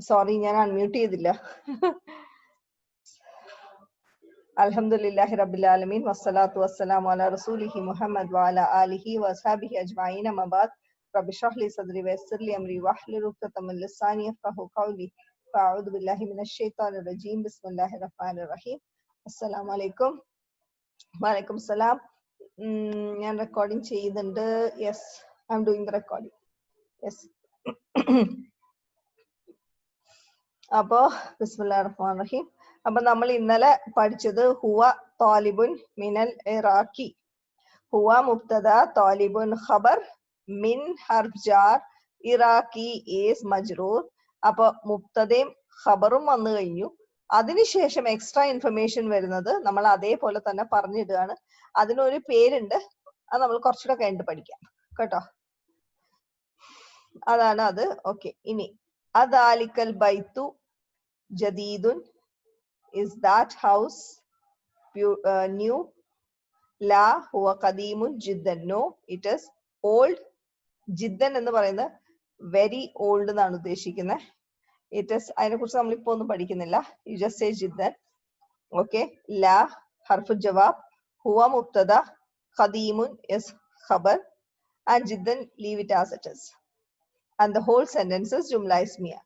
Sorry, ഞാൻ unmute ചെയ്തില്ല. Alhamdulillahi Rabbil Alamin wassalatu wassalamu ala rasulihi Muhammad wa ala alihi wa ashabihi ajma'in amma ba'd. Rabbi shrah li sadri wa yassir li amri wahlul 'uqdatam min lisani yafqahu qawli. Fa'udhu billahi minash shaitanir rajim. Bismillahir rahmanir rahim. Assalamu alaikum. Wa alaikum salam. ഞാൻ recording ചെയ്യുന്നുണ്ട്. Yes, I'm doing the recording. Yes. അപ്പോ ബിസ്മില്ലാഹിർ റഹ്മാനിർ റഹീം. അപ്പൊ നമ്മൾ ഇന്നലെ പഠിച്ചത് ഹുവ താലിബുൻ മിനൽ ഇറാഖി. ഹുവ മുബ്തദ താലിബുൻ ഖബർ മിൻ ഹർഫ് ജാർ ഇറാഖി ഈസ് മജ്റൂർ. അപ്പൊ മുബ്തദയും ഖബറും വന്നു കഴിഞ്ഞു. അതിനുശേഷം എക്സ്ട്രാ ഇൻഫർമേഷൻ വരുന്നത് നമ്മൾ അതേപോലെ തന്നെ പറഞ്ഞിടുകയാണ്. അതിനൊരു പേരുണ്ട്, അത് നമ്മൾ കുറച്ചുകൂടെ കഴിഞ്ഞിട്ട് പഠിക്കാം കേട്ടോ. അതാണ് അത്. ഓക്കെ, ഇനി അദാലിക്കൽ ബൈത്തു ജദീദുൻ, is that house new? La huwa qadimun jiddan, no it is old. ജിദ്ദൻ എന്ന് പറയുന്നത് വെരി ഓൾഡ് എന്നാണ് ഉദ്ദേശിക്കുന്നത്. ഇറ്റ് ഇസ്, അതിനെ കുറിച്ച് നമ്മളിപ്പോ ഒന്നും പഠിക്കുന്നില്ല. യു ജസ്റ്റ് സേ ജിദ്ദൻ. ഓക്കെ, ലാ ഹർഫു ജവാബ്, ഹുവ മുബ്തദ, ഖദീമുൻ ഇസ് ഖബർ, and jiddan leave it as it is, and the whole sentence is jumla ismiya.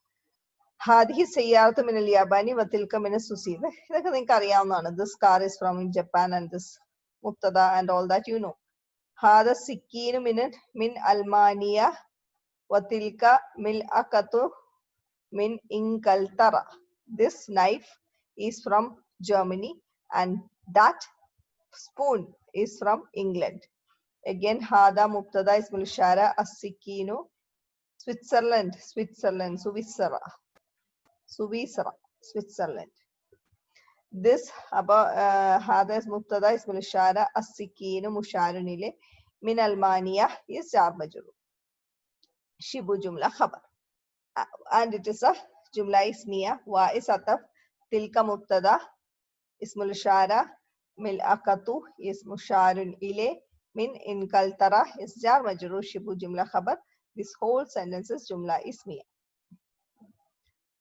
ഹാദിഹി സയ്യാറത്തു മിനൽ യാബാനി വതിൽക മിന സുസീദ്. ഇതൊക്കെ നിങ്ങൾക്ക് അറിയാവുന്നതാണ്. This car is from Japan and this മുബ്തദ and all that you know. ഹാദ സിക്കീനു മിൻ അൽമാനിയ വതിൽക മിൽഅഖതു മിൻ ഇൻകൽതറ. This knife is from Germany and that spoon is from England. Again, ഹാദ മുബ്തദ ഇസ്മുൽ ഇഷാര, അസ്സിക്കീനു Switzerland, Suvisra, Switzerland. This hada is mubtada ismul ishara, as-sikinu musharun ilayh, min Almania is jar majrur, shibu jumla khabar, and it is a jumla ismiya. Wa is ataf, tilka mubtada ismul ishara, mil'aqatu is musharun ilayh, min inkaltara is jar majrur, shibu jumla khabar. This whole sentence is jumla ismiya.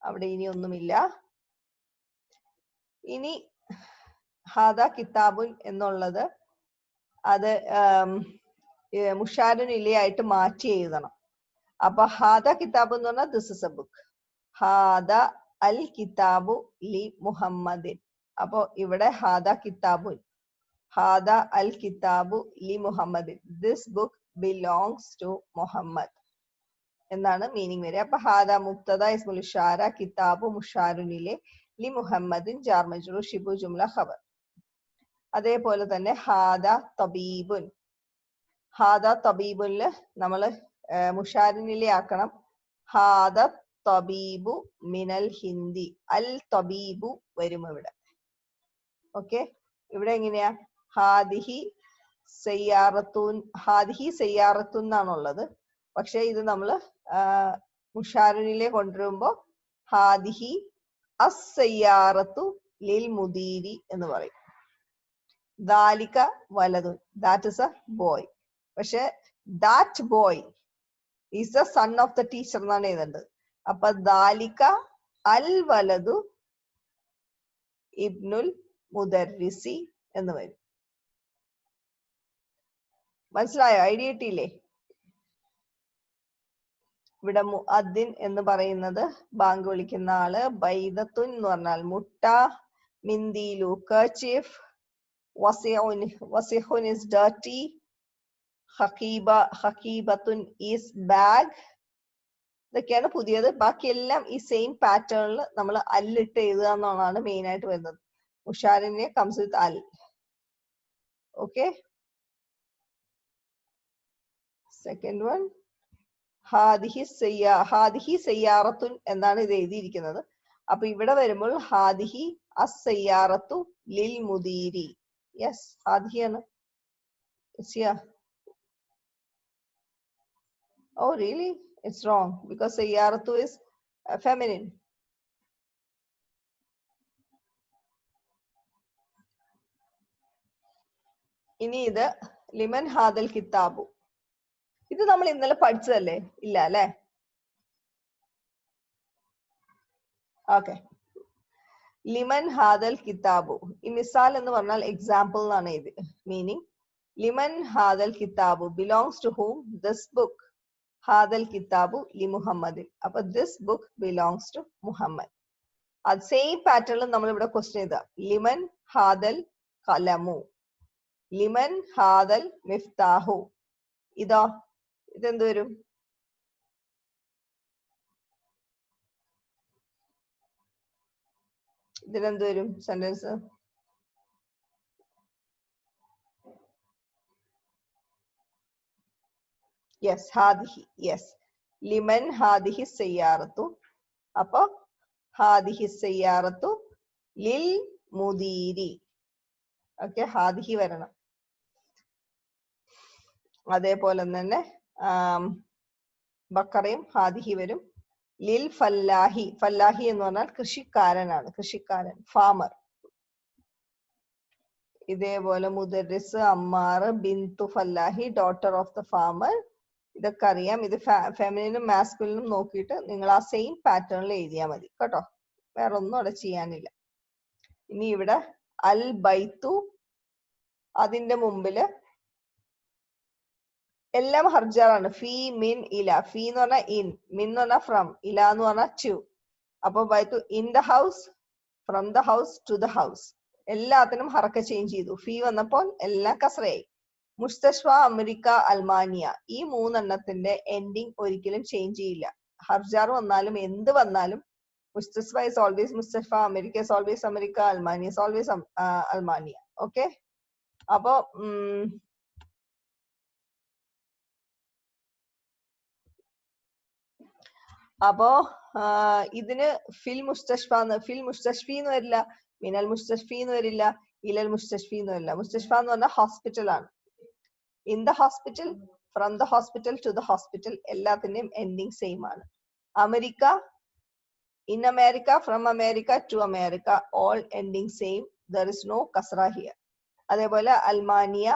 അവിടെ ഇനി ഒന്നുമില്ല. ഇനി ഹാദ കിതാബുൻ എന്നുള്ളത് അത് മുഷാരുൻ ഇലയായിട്ട് മാറ്റി എഴുതണം. അപ്പൊ ഹാദ കിതാബ് എന്ന് പറഞ്ഞാൽ ദിസ് ഇസ് എ ബുക്ക്. ഹാദ അൽ കിതാബു ലി മുഹമ്മദിൻ. അപ്പൊ ഇവിടെ ഹാദ കിതാബുൻ, ഹാദ അൽ കിതാബു ലി മുഹമ്മദിൻ, this book belongs to Muhammad എന്നാണ് മീനിങ് വരിക. അപ്പൊ ഹാദ മുബ്തദ ഇസ്മുൽ ഇഷാര, കിതാബു മുഷാരുൻ ഇലൈഹി, ലി മുഹമ്മദിൻ ജാർ മജ്റൂർ, ശിബു ജുംല ഖബർ. അതേപോലെ തന്നെ ഹാദ തബീബുൻ, ഹാദ തബീബുനില് നമ്മൾ മുഷാരുൻ ഇലൈഹി ആക്കണം. ഹാദ തബീബു മിനൽ ഹിന്ദി, അൽ തബീബു വരും ഇവിടെ. ഓക്കെ, ഇവിടെ എങ്ങനെയാ ഹാദിഹി സയ്യാറത്തുൻ, ഹാദിഹി സയ്യാറത്തുൻ എന്നാണുള്ളത്. പക്ഷെ ഇത് നമ്മള് മുഷാരുനിലെ കൊണ്ടുവരുമ്പോ ഹാദിഹി അസ്സയ്യാറത്തു ലിൽ മുദീരി എന്ന് പറയും. ദാലിക വലതുൻ, ദാറ്റ് ഇസ് എ ബോയ്. പക്ഷെ that boy is the son of the teacher എന്നാണ് എഴുതേണ്ടത്. അപ്പൊ ദാലിക അൽ വലതു ഇബ്നുൽ മുദർരിസി എന്ന് വരും. മനസ്സിലായോ? ഐഡിയ കിട്ടിയില്ലേ? ഇവിടെ മുഅദ്ദിൻ എന്ന് പറയുന്നത് ബാങ്ക് വിളിക്കുന്ന ആള്. ബൈദത്തുൻ എന്ന് പറഞ്ഞാൽ മുട്ട. മിന്ദീലു കർചീഫ്. വസിഹുൻ is dirty. ഹഖീബത്തുൻ is bag. ഇതൊക്കെയാണ് പുതിയത്. ബാക്കിയെല്ലാം ഈ സെയിം പാറ്റേണിൽ നമ്മൾ അല്ലിട്ട് എഴുതുക എന്നാണ് മെയിൻ ആയിട്ട് വരുന്നത്. മുഷാരിനെ കംസ് വിത്ത് അൽ. ഓക്കെ, സെക്കൻഡ് വൺ ഹാദിഹി സയ്യാറത്തുൻ എന്നാണ് ഇത് എഴുതിയിരിക്കുന്നത്. അപ്പൊ ഇവിടെ വരുമ്പോൾ ഹാദിഹി അസ്സയ്യാറത്തു ലിൽ മുദീരി. യെസ്, ഹാദിഹി ആണ്. Oh really? It's wrong because സയ്യാറത്തു is feminine. ഇനി ഇത് ലിമൻ ഹാദൽ കിതാബു, ഇത് നമ്മൾ ഇന്നലെ പഠിച്ചതല്ലേ? ഇല്ല അല്ലെ? ഓക്കെ. ലിമൻ ഹാദൽ കിതാബു. ഈ മിസാൽ എന്ന് പറഞ്ഞാൽ എക്സാമ്പിൾ എന്നാണ് ഇത് മീനിങ്. ലിമൻ ഹാദൽ കിതാബു belongs to whom? This book. ഹാദൽ കിതാബു ലി മുഹമ്മദിൻ. അപ്പൊ this book belongs to Muhammad. അത് സെയിം പാറ്റേണിൽ നമ്മൾ ഇവിടെ ക്വസ്റ്റ്യൻ ചെയ്ത ലിമൻ ഹാദൽ കലമു, ലിമൻ ഹാദൽ മിഫ്താഹു. ഇതോ ഇതെന്ത് വരും? ഇതിനെന്ത് വരും സെന്റൻസ്? യെസ്, ഹാദിഹി. യെസ്, ലിമൻ ഹാദിഹി സയ്യാറത്തു. അപ്പൊ ഹാദിഹി സയ്യാറത്തു ലിൽ മുദീരി. ഓക്കെ, ഹാദിഹി വരണം. അതേപോലെ തന്നെ ബക്കറയും ഹാദിഹി വരും. ലിൽ ഫല്ലാഹി. ഫല്ലാഹി എന്ന് പറഞ്ഞാൽ കൃഷിക്കാരനാണ്, കൃഷിക്കാരൻ, ഫാമർ. ഇതേപോലെ മുദരിസ്, അമ്മാർ, ബിന്തു ഫല്ലാഹി, ഡോട്ടർ ഓഫ് ദ ഫാമർ. ഇതൊക്കെ അറിയാം. ഇത് ഫെമിനിനും മാസ്കുലിനും നോക്കിയിട്ട് നിങ്ങൾ ആ സെയിം പാറ്റേണിൽ എഴുതിയാൽ മതി കേട്ടോ. വേറെ ഒന്നും അവിടെ ചെയ്യാനില്ല. ഇനി ഇവിടെ അൽ ബൈത്തു, അതിന്റെ മുമ്പില് എല്ലാം ഹർജാറാണ്. ഫീ, മിൻ, ഇല. ഫീ എന്ന് പറഞ്ഞാൽ ഇൻ, മിൻ എന്ന് പറഞ്ഞാൽ ഫ്രം, ഇല എന്ന് പറഞ്ഞാൽ ടു. അപ്പൊ ബൈത്തു in the house, from the house, to the house. എല്ലാത്തിനും ഹറക്ക ചേഞ്ച് ചെയ്തു. ഫീ വന്നപ്പോൾ എല്ലാം കസറയായി. മുസ്തഷ്ഫ, അമേരിക്ക, അൽമാനിയ, ഈ മൂന്നെണ്ണത്തിന്റെ എൻഡിങ് ഒരിക്കലും ചേഞ്ച് ചെയ്യില്ല. ഹർജാർ വന്നാലും എന്ത് വന്നാലും മുസ്തഷ്ഫ ഇസ് ഓൾവേസ് മുസ്തഷ്ഫ, അമേരിക്ക ഇസ് ഓൾവേസ് അമേരിക്ക, അൽമാനിയ ഇസ് ഓൾവേസ് അൽമാനിയ. ഓക്കെ. അപ്പൊ ഇതിന് ഫിൽ മുസ്തഷ്ഫ, ഫിൽ മുസ്തഷ്ഫി എന്ന് വരില്ല, മിനൽ മുസ്തഷ്ഫി എന്ന് വരില്ല, ഇലൽ മുസ്തഷ്ഫി എന്ന് വരില്ല. മുസ്തഷ്ഫ എന്ന് പറഞ്ഞാൽ ഹോസ്പിറ്റൽ ആണ്. In the hospital, from the hospital, to the hospital, എല്ലാത്തിന്റെയും എൻഡിങ് സെയിം ആണ്. America, in America, from America, to America, all ending same. There is no കസ്ര ഹിയർ. അതേപോലെ അൽമാനിയ,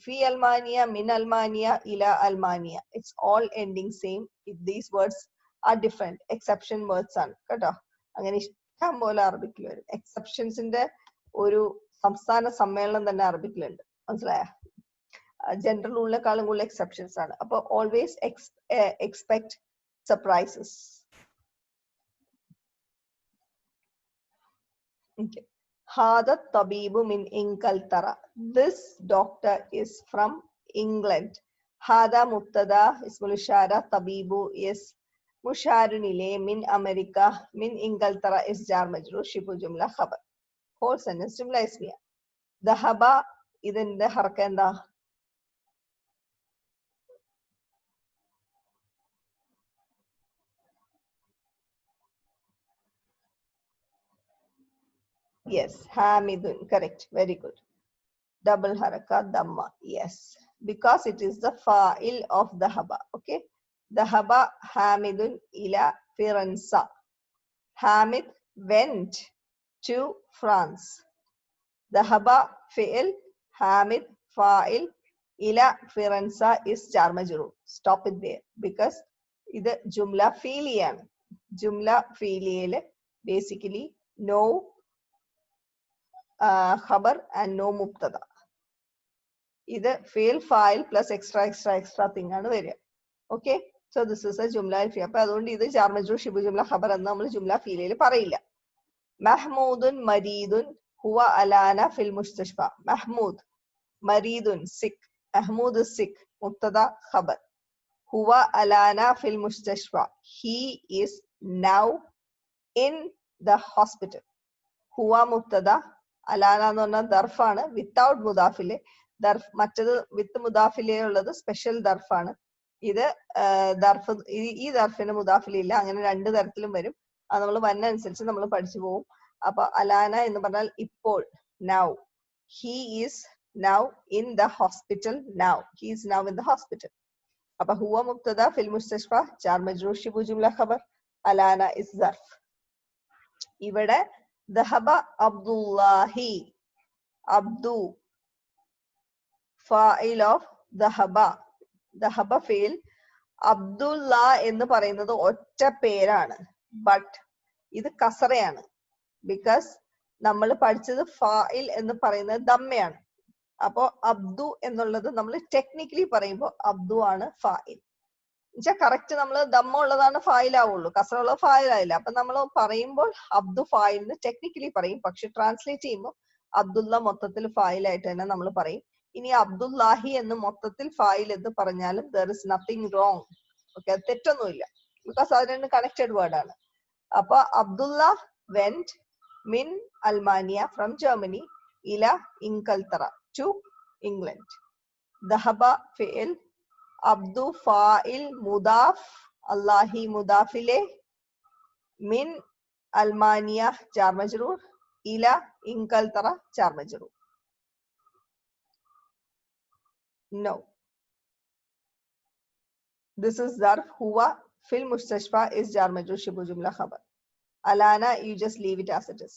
ഫി അൽമാനിയ, മിൻ അൽമാനിയ, ഇല അൽമാനിയ, it's all ending same. These words are different, exception words ആണ് കേട്ടോ. അങ്ങനെ ഇഷ്ടം പോലെ അറബിക്കിൽ വരും. എക്സെപ്ഷൻസിന്റെ ഒരു സംസ്ഥാന സമ്മേളനം തന്നെ അറബിക്കിലുണ്ട്, മനസ്സിലായ? ജനറൽ റൂളിനെക്കാളും കൂടുതൽ എക്സെപ്ഷൻസ് ആണ്. അപ്പൊ always expect surprises. Okay. Hada tabibu min Inglaterra. This doctor is from England. Hada mubtada ismul ishara, tabibu is musharun ilay, min America, min Inglaterra is jar majrur, shibu jumla khabar. Whole sentence jumla ismiya. Dhahaba idinte haraka enda? Yes, hamidun, correct, very good. Double haraka dhamma, yes, because it is the fa'il of dhahaba. Okay, dhahaba hamidun ila Firenze. Hamid went to France. Dhahaba fi'il, Hamid fa'il, ila Firenze is jar majrur. Stop it there, because ഇത് jumla fi'liyana. Jumla fi'liyil basically no khabar and no mubtada. ഇത് fi'il fa'il plus extra thing ആണ് വരിക. Okay, so this is a jumla fi'liya. അപ്പൊ അതുകൊണ്ട് ഇത് jar majrur shibu jumla khabar എന്ന് നമ്മൾ jumla fi'liyil പറയില്ല. Mahmudun maridun huwa alana fil mustashfa. Mahmud maridun sick. Mahmud is sick. Mubtada khabar. Huwa alana fil mustashfa. He is now in the hospital. Huwa mubtada, alana എന്ന് പറഞ്ഞാൽ ദർഫാണ്, without മുദാഫിലെ. Darf മറ്റത് വിത്ത് മുദാഫിലെ ഉള്ളത് special ദർഫാണ്. ഇത് Darf, ഈ ദർഫിന് മുദാഫിലില്ല. അങ്ങനെ രണ്ട് തരത്തിലും വരും. അത് നമ്മൾ വന്നനുസരിച്ച് നമ്മൾ പഠിച്ചു പോകും. അപ്പൊ അലാന എന്ന് പറഞ്ഞാൽ ഇപ്പോൾ, now. He is now in the hospital now. He is now in the hospital. അപ്പൊ ഹുവ മുബ്തദ ഫിൽ മുസ്തഷ്ഫ ജാർ മജ്റൂർ ശിബു ജുംല ഖബർ, അലാന ഇസ് ദർഫ്. ഇവിടെ ദഹബ അബ്ദുല്ലാഹി, അബ്ദു ഫാഇൽ ഓഫ് ദഹബ. ദഹബ ഫീൽ. അബ്ദുല്ല എന്ന് പറയുന്നത് ഒറ്റ പേരാണ്. ബട്ട് ഇത് കസറയാണ്. ബിക്കോസ് നമ്മൾ പഠിച്ചത് ഫായിൽ എന്ന് പറയുന്നത് ദമ്മയാണ്. അപ്പോ അബ്ദു എന്നുള്ളത് നമ്മൾ ടെക്നിക്കലി പറയുമ്പോൾ അബ്ദു ആണ് ഫായിൽ. എന്നുവെച്ചാൽ കറക്റ്റ് നമ്മൾ ദമ്മ ഉള്ളതാണ് ഫായിൽ ആവുള്ളൂ, കസറ ഉള്ളത് ഫായിൽ ആയില്ല. അപ്പൊ നമ്മൾ പറയുമ്പോൾ അബ്ദു ഫായിലിന് ടെക്നിക്കലി പറയും, പക്ഷെ ട്രാൻസ്ലേറ്റ് ചെയ്യുമ്പോൾ അബ്ദുള്ള മൊത്തത്തിൽ ഫായിൽ ആയിട്ട് തന്നെ നമ്മൾ പറയും. ഇനി അബ്ദുല്ലാഹി എന്ന് മൊത്തത്തിൽ ഫായിൽ എന്ന് പറഞ്ഞാലും there is nothing wrong. Okay, തെറ്റൊന്നുമില്ല, ബിക്കോസ് അത് രണ്ട് കണക്റ്റഡ് വേർഡ് ആണ്. അപ്പൊ അബ്ദുള്ള വെന്റ് മിൻ അൽമാനിയ ഫ്രം ജർമ്മനി ഇല ഇൻകൽത്തറ ടു ഇംഗ്ലണ്ട്. ദഹബ ഫിഇൽ, അബ്ദു ഫാഇൽ മുദാഫ്, അല്ലാഹി മുദാഫിലെ, മിൻ അൽമാനിയ ജാർ മജ്റൂർ, ഇല ഇൻകൽത്തറ jar മജ്റൂർ. No, this is zarf. Huwa fil mustashfa is jar majrur shibu jumla khabar. Alana, you just leave it as it is.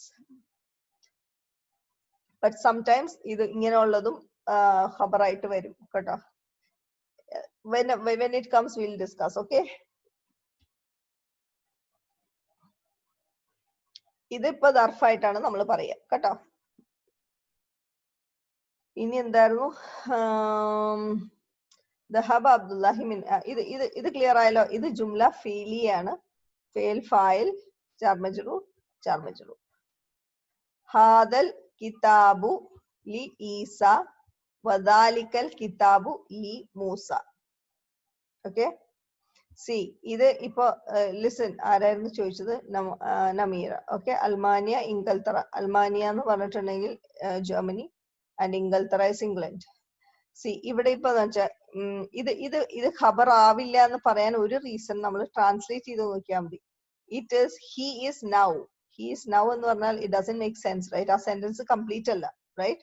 But sometimes idu ingane ulladum khabar aayittu varum ketta. When it comes we'll discuss. Okay, ഇത് ഇപ്പൊ ദർഫായിട്ടാണ് നമ്മൾ പറയുക കേട്ടോ. ഇനി എന്തായിരുന്നു, ദഹബ അബ്ദുല്ലാഹി മിൻ, ഇത് clear ആയല്ലോ. ഇത് ജുംല ഫീലിയാണ്. ഫേൽ ഫായിൽ ജാർ മജ്റൂർ ജാർ മജ്റൂർ. ഹാദൽ കിതാബു ലി ഈസ വദാലിക്കൽ കിതാബു ലി മൂസ. ഓക്കെ, സി ഇത് ഇപ്പൊ ലിസൺ, ആരായിരുന്നു ചോദിച്ചത്? നമീറ. ഓക്കെ, അൽമാനിയ ഇംഗൽത്തറ. അൽമാനിയ എന്ന് പറഞ്ഞിട്ടുണ്ടെങ്കിൽ ജർമ്മനി ആൻഡ് ഇംഗൽത്തറ ഇസ് ഇംഗ്ലണ്ട്. സി ഇവിടെ ഇപ്പൊ വെച്ചാൽ ഇത് ഖബർ ആവില്ല എന്ന് പറയാൻ ഒരു റീസൺ നമ്മൾ ട്രാൻസ്ലേറ്റ് ചെയ്ത് നോക്കിയാൽ മതി. It is he is now. He is now എന്ന് പറഞ്ഞാൽ it doesn't make sense, right? ആ സെന്റൻസ് കംപ്ലീറ്റ് അല്ല, റൈറ്റ്?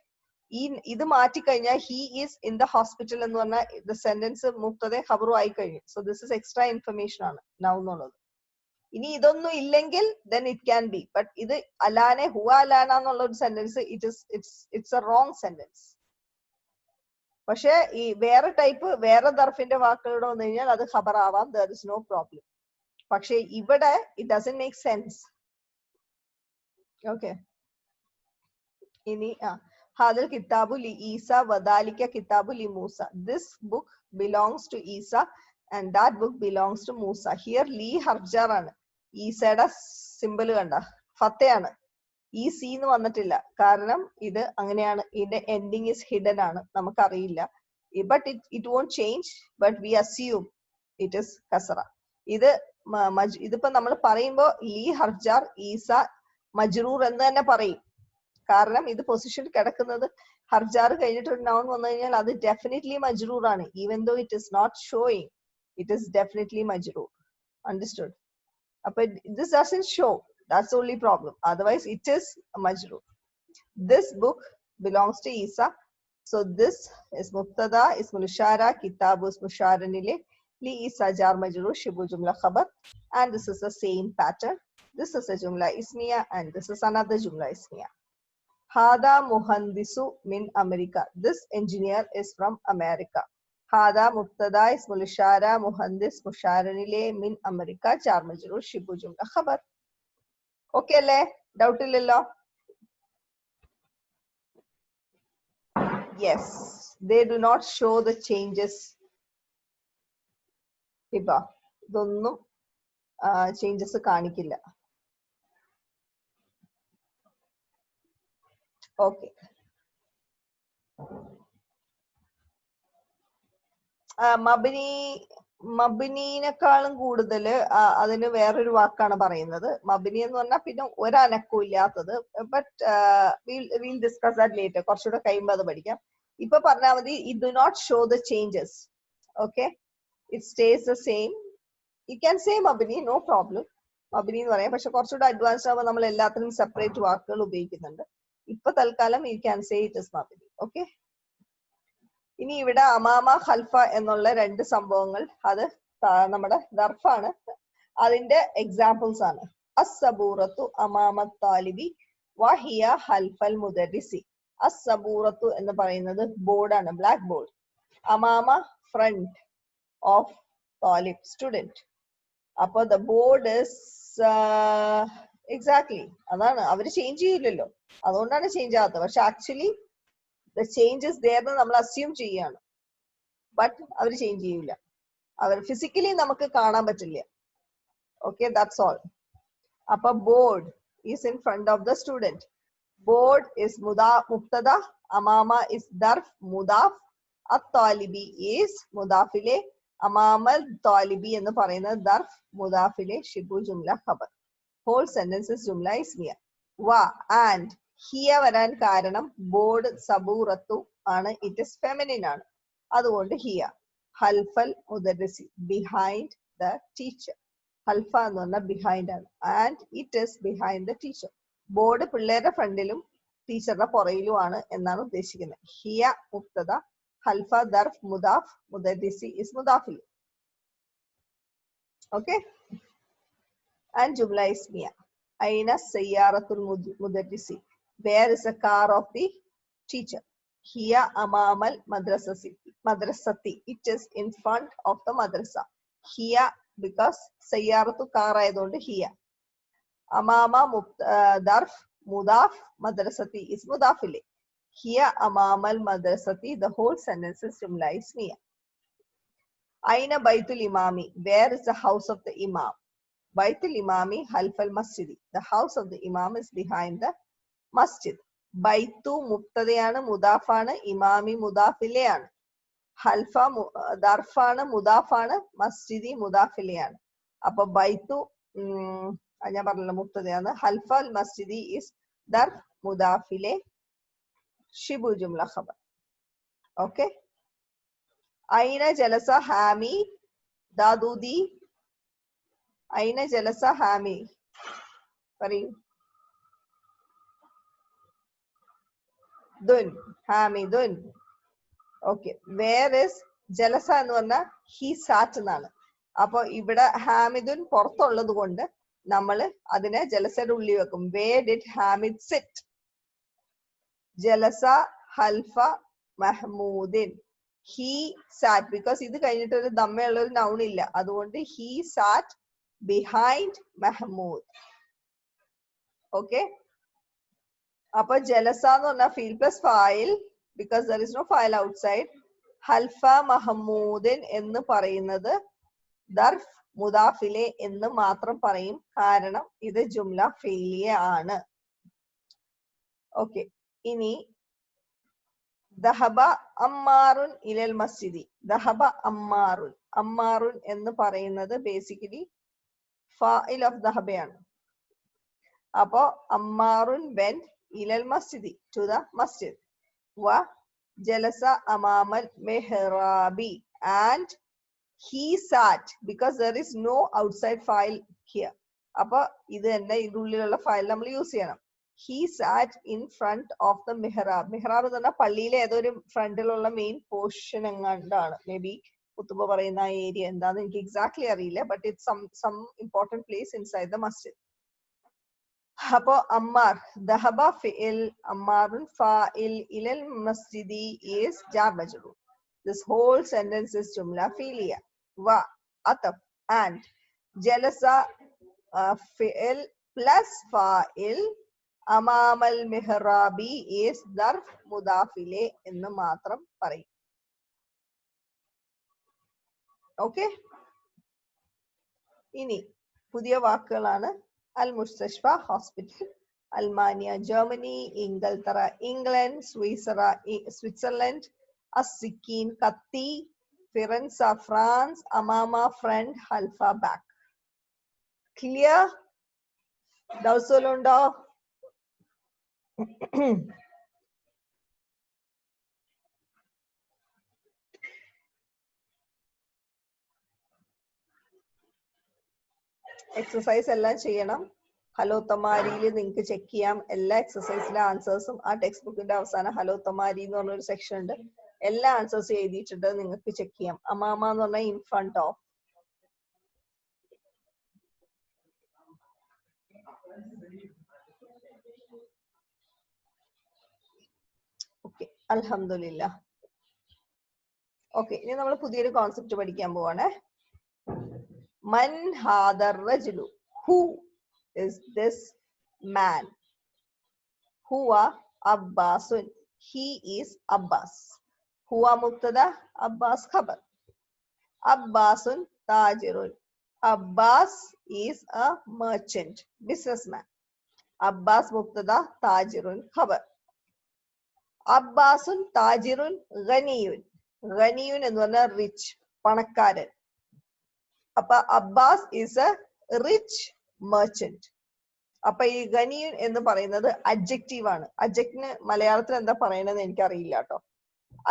ഇത് മാറ്റിക്കഴിഞ്ഞാൽ he is in the hospital എന്ന് പറഞ്ഞാൽ ദ സെന്റൻസ് മുക്തതെ ഖബറും ആയി കഴിഞ്ഞു. So this is extra information ആണ് നൗ എന്നുള്ളത്. ഇനി ഇതൊന്നും ഇല്ലെങ്കിൽ then it can be, but ഇത് അലാനെ ഹുവ അലാന എന്നുള്ള ഒരു sentence it's A wrong sentence. പക്ഷെ ഈ വേറെ ടൈപ്പ് വേറെ ദർഫിന്റെ വാക്കുകളുടെ വന്നു കഴിഞ്ഞാൽ അത് ഖബർ ആവാം, ദർ ഇസ് നോ പ്രോബ്ലം. പക്ഷെ ഇവിടെ it doesn't make sense. Okay, ഇനി ഹാദൽ കിതാബു ലി ഈസ വദാലിക കിതാബു ലി Musa. This book belongs to Isa and that book belongs to Musa. Here ലീ ഹർജാർ ആണ്. ഈസയുടെ സിമ്പിൾ കണ്ട ഫത്തയാണ്, ഈ സി എന്ന് വന്നിട്ടില്ല. കാരണം ഇത് അങ്ങനെയാണ്, ഇതിന്റെ എൻഡിങ് ഇസ് ഹിഡൻ ആണ്, നമുക്കറിയില്ല. But it won't change, but we assume it is കസറ. ഇതിപ്പോ നമ്മൾ പറയുമ്പോ ലീ ഹർജാർ ഈസ മജ്റൂർ എന്ന് തന്നെ പറയും. കാരണം ഇത് പൊസിഷൻ കിടക്കുന്നത് ഹർജാർ കഴിഞ്ഞിട്ട് ഒരു നൗൺ വന്നു കഴിഞ്ഞാൽ അത് ഡെഫിനറ്റ്ലി മജ്റൂർ ആണ്. Even though it is not showing, it is definitely majroor. Understood? But this doesn't show, that's the only problem. Otherwise it is majroor. This book belongs to Isa, so this is mubtada ismul ishara, kitabu ismul ishara nile, li Isa jar majroor shibu jumla khabar, and this is the same pattern. This is a jumla ismiya and this is another jumla ismiya. Hada muhandisu min America. This engineer is from America. ഹാദാ മുബ്തദാ ഇസ്മുൽ ഇഷാര മുഹന്ദിസ് മുഷാരനിലെ മിൻ America ജാർ മജ്റൂർ ശിബു ജുംല ഖബർ. ഓക്കെ അല്ലേ? ഡൗട്ട് ഇല്ലല്ലോ? Yes, they do not show the changes. ഇപ്പൊ ഇതൊന്നും ചേഞ്ചസ് കാണിക്കില്ല. ഓക്കെ, മബിനീനെക്കാളും കൂടുതൽ അതിന് വേറൊരു വാക്കാണ് പറയുന്നത്. മബിനി എന്ന് പറഞ്ഞാൽ പിന്നെ ഒരനക്കവും ഇല്ലാത്തത്. But will discuss that later, കുറച്ചുകൂടെ കഴിയുമ്പോൾ അത് പഠിക്കാം. ഇപ്പൊ പറഞ്ഞാൽ മതി it do not show the changes. Okay, it stays the same. You can say മബിനി, നോ പ്രോബ്ലം, മബിനി എന്ന് പറയാം. പക്ഷെ കുറച്ചുകൂടെ അഡ്വാൻസ്ഡ് ആവുമ്പോൾ നമ്മൾ എല്ലാത്തിനും സെപ്പറേറ്റ് വാക്കുകൾ ഉപയോഗിക്കുന്നുണ്ട്. ഇപ്പൊ തൽക്കാലം U can say it is Mabini. Okay, ഇനി ഇവിടെ അമാമ ഖൽഫ എന്നുള്ള രണ്ട് സംഭവങ്ങൾ, അത് നമ്മുടെ ദർഫാണ്, അതിന്റെ എക്സാമ്പിൾസ് ആണ്. അസ്സബൂറത്തു അമാമ താലിബി വഹിയ ഖൽഫൽ മുദരിസി. അസ്സബൂറത്തു എന്ന് പറയുന്നത് ബോർഡാണ്, ബ്ലാക്ക് ബോർഡ്. അമാമ ഫ്രണ്ട് ഓഫ് താലിബ്, സ്റ്റുഡന്റ്. അപ്പൊ ദ ബോർഡ് ഇസ് എക്സാക്ട്ലി, അതാണ് അവര് ചേഞ്ച് ചെയ്യില്ലല്ലോ, അതുകൊണ്ടാണ് ചേഞ്ച് ആകാത്തത്. പക്ഷെ actually the change is there എന്ന് നമ്മൾ അസ്യൂം ചെയ്യാണ്, ബട്ട് അവർ ചേഞ്ച് ചെയ്യില്ല. അവർ ഫിസിക്കലി നമുക്ക് കാണാൻ പറ്റില്ല. Okay, that's all. അപ്പൊ board is in front of the student. Board is മുബ്തദ, അമാമ ഇസ് ദർഫ് മുദാഫ്, അത്താലിബി ഈസ് മുദാഫിലെ, അമാമൽ താലിബി എന്ന് പറയുന്നത് ദർഫ് മുദാഫിലെ, ഷിബു ജുംല ഖബർ. ഹോൾ സെന്റൻസസ് ജുംല ഇസ്മിയ. വ ആൻഡ് ഹിയ വരാൻ കാരണം ബോർഡ് സബൂറത്തു ആണ്, ഇറ്റ് ഇസ് ഫെമിനിൻ ആണ്, അതുകൊണ്ട് ഹിയ. ഹൽഫൽ മുദർരിസി, ബിഹൈൻഡ് ദ ടീച്ചർ. ഹൽഫ എന്ന് പറഞ്ഞാൽ ബിഹൈൻഡ് ആണ്, and it is behind the teacher. Board പിള്ളേരുടെ ഫ്രണ്ടിലും ടീച്ചറുടെ പുറയിലും ആണ് എന്നാണ് ഉദ്ദേശിക്കുന്നത്. ഹിയ മുബ്തദ, ഹൽഫ ദർഫ് മുദാഫ്, മുദർരിസി ഇസ് മുദാഫിൽ. Okay, and jumla ismiya. Aina sayyaratul mudarrisi, where is the car of the teacher? Hiya amamal madrasati, it is in front of the madrasa. Hiya because sayyaratu car ayadonde hiya. Amama darf mudaf, madrasati is mudafile. Hiya amamal madrasati, the whole sentence is jumla ismiya. Aina baitul imami, where is the house of the imam? Baitul Imami Halfal Masjidi, the house of the Imam is behind the Masjid. Baitu Muqtadayana Mudafana, Imami Mudafileana. Halfa Darfana Mudafana, Masjidi Mudafileana. Upper Baitu Anyabarla Muqtadayana, Halfal Masjidi is Darf Mudafile, Shibu Jumla Khabar. Okay. Aina Jalasa Hami Dadudi. Aina jalasa hami, പറയൂ. ദുൻ, ഹാമിദുൻ. Okay, where is ജലസ എന്ന് പറഞ്ഞാൽ he സാറ്റ് എന്നാണ്. അപ്പൊ ഇവിടെ ഹാമിദുൻ പുറത്തുള്ളത് കൊണ്ട് നമ്മൾ അതിനെ ജലസയുടെ ഉള്ളിൽ വെക്കും. Where did Hamid sit? ജലസ ഹൽഫ മഹ്മൂദിൻ. ഹി സാറ്റ്, ബിക്കോസ് ഇത് കഴിഞ്ഞിട്ട് ഒരു ദമ്മയുള്ള ഒരു നൗൺ ഇല്ല, അതുകൊണ്ട് he sat behind Mahmood. Okay, appo jalasa nu പറഞ്ഞ field plus file, because there is no file outside. Halfa Mahmoodin എന്ന് പറയുന്നത് ദർഫ് മുദാഫിലെ എന്ന് മാത്രം പറയും, കാരണം ഇത് ജുംല ഫെയിലിയ ആണ്. ഓക്കെ, ഇനി ദഹബ അമ്മാറുൻ ഇലൽ മസ്ജിദി. ദഹബ അമ്മാറുൻ, അമ്മാറുൻ എന്ന് പറയുന്നത് ബേസിക്കലി ഫാഇൽ ഓഫ് ദഹബയാണ്. അപ്പോ അമ്മാറുൻ വെന്റ് ഇലൽ മസ്ജിദി, ടു ദ മസ്ജിദ്. വ ജലസ അമാമൽ മെഹ്റാബി, and he sat, because there is no outside file here. അപ്പൊ ഇത് തന്നെ ഇതിനുള്ളിലുള്ള ഫയൽ നമ്മൾ യൂസ് ചെയ്യണം. he sat in front of the mihrab. മിഹ്റാബ് എന്ന് പറഞ്ഞാൽ പള്ളിയിലെ ഏതൊരു ഫ്രണ്ടിലുള്ള മെയിൻ പോർഷൻ എങ്ങാണ്ടാണ്. മേ ബി കുത്തുബ പറയുന്ന ഏരിയ എന്താന്ന് എനിക്ക് എക്സാക്ട്ലി അറിയില്ല, but it's some important place inside the masjid. അപ്പോ അമ്മാർ, ദഹബ ഫിഇൽ, അമ്മാറുൻ ഫാഇൽ, ഇലൽ മസ്ജിദി ഈസ് ജാർ മജ്റൂർ. This whole sentence is jumla fi'liya. Wa ataf, and jalasa fi'il plus fa'il, amamal mihrabi is darf mudafile എന്ന് മാത്രം പറയും. ഓക്കെ, ഇനി പുതിയ വാക്കുകളാണ്. അൽ മുസ്തഷ്ഫ ഹോസ്പിറ്റൽ, അൽമാനിയ ജർമ്മനി, ഇംഗൽത്തറ ഇംഗ്ലണ്ട്, സ്വിറ്റ്സർലൻഡ്, അസിക്കീൻ കത്തി, ഫിറൻസ ഫ്രാൻസ്, അമാമ ഫ്രണ്ട്, ഹൽഫ ബാക്ക്. ക്ലിയർ? ഡൗട്ട്സ് വല്ലതും ഉണ്ടോ? എക്സസൈസ് എല്ലാം ചെയ്യണം. ഹലോ തമാരിയിൽ നിങ്ങൾക്ക് ചെക്ക് ചെയ്യാം. എല്ലാ എക്സസൈസിലെ ആൻസേഴ്സും ആ ടെക്സ്റ്റ് ബുക്കിന്റെ അവസാനം ഹലോ തമാരി എന്ന് പറഞ്ഞൊരു സെക്ഷൻ ഉണ്ട്. എല്ലാ ആൻസേഴ്സും എഴുതിയിട്ടുണ്ട്, നിങ്ങൾക്ക് ചെക്ക് ചെയ്യാം. അമാമ എന്ന് പറഞ്ഞാൽ ഇൻ ഫ്രണ്ട് ഓഫ്. ഓക്കെ, അൽഹംദുലില്ലാ. ഓക്കെ, ഇനി നമ്മൾ പുതിയൊരു കോൺസെപ്റ്റ് പഠിക്കാൻ പോവാണ്. മൻ ഹാദർ റജുലു, who is this man. Huwa Abbasun. He is Abbas. Huwa Mubtada, Abbas khabar. Abbasun Tajirun. Abbas is a merchant, businessman. Abbas Mubtada, Tajirun khabar. Abbasun Tajirun Ghaniyun. Ghaniyun എന്ന് പറഞ്ഞാൽ rich, പണക്കാരൻ. അപ്പൊ Abbas is a rich merchant. അപ്പൊ ഈ ഗനിയുൻ എന്ന് പറയുന്നത് adjective ആണ്. അഡ്ജക്റ്റിന് മലയാളത്തിൽ എന്താ പറയണെന്ന് എനിക്കറിയില്ല കേട്ടോ.